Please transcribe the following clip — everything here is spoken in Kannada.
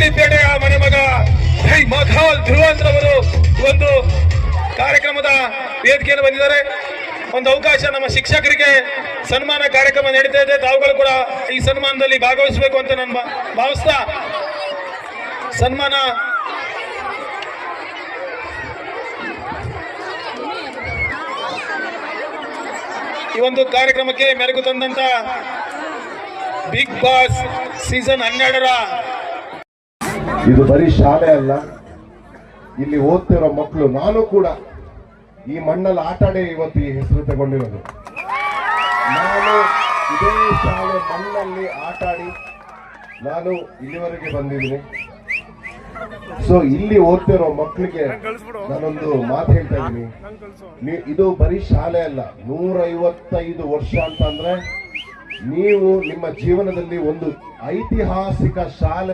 ಗುಂಡ್ಲುಪೇಟೆಯ ಮನೆ ಮಗ ಮಖಾಲ್ ಧ್ರುವಂತ್ರವರು ಒಂದು ಕಾರ್ಯಕ್ರಮದ ವೇದಿಕೆಯನ್ನು ಬಂದಿದ್ದಾರೆ. ಒಂದು ಅವಕಾಶ ನಮ್ಮ ಶಿಕ್ಷಕರಿಗೆ ಸನ್ಮಾನ ಕಾರ್ಯಕ್ರಮ ನಡೀತಾ ಇದೆ. ತಾವುಗಳು ಕೂಡ ಈ ಸನ್ಮಾನದಲ್ಲಿ ಭಾಗವಹಿಸಬೇಕು ಅಂತ ನಾನು ಭಾವಿಸ್ತಾ ಸನ್ಮಾನ ಈ ಒಂದು ಕಾರ್ಯಕ್ರಮಕ್ಕೆ ಮೆರುಗು ತಂದಂತ ಬಿಗ್ ಬಾಸ್ ಸೀಸನ್ 12ರ ಇದು ಬರೀ ಶಾಲೆ ಅಲ್ಲ, ಇಲ್ಲಿ ಓದ್ತಿರೋ ಮಕ್ಕಳು. ನಾನು ಕೂಡ ಈ ಮಣ್ಣಲ್ಲಿ ಆಟಾಡಿ ಇವತ್ತು ಈ ಹೆಸರು ತಗೊಂಡಿರೋದು. ನಾನು ಇದೇ ಶಾಲೆ ಮಣ್ಣಲ್ಲಿ ಆಟಾಡಿ ನಾನು ಇಲ್ಲಿವರೆಗೆ ಬಂದಿದ್ದೀನಿ. ಸೊ ಇಲ್ಲಿ ಓದ್ತಿರೋ ಮಕ್ಕಳಿಗೆ ನಾನೊಂದು ಮಾತು ಹೇಳ್ತಾ ಇದ್ದೀನಿ, ಇದು ಬರೀ ಶಾಲೆ ಅಲ್ಲ, 155 ವರ್ಷ ಅಂತಂದ್ರೆ ನೀವು ನಿಮ್ಮ ಜೀವನದಲ್ಲಿ ಒಂದು ಐತಿಹಾಸಿಕ ಶಾಲೆ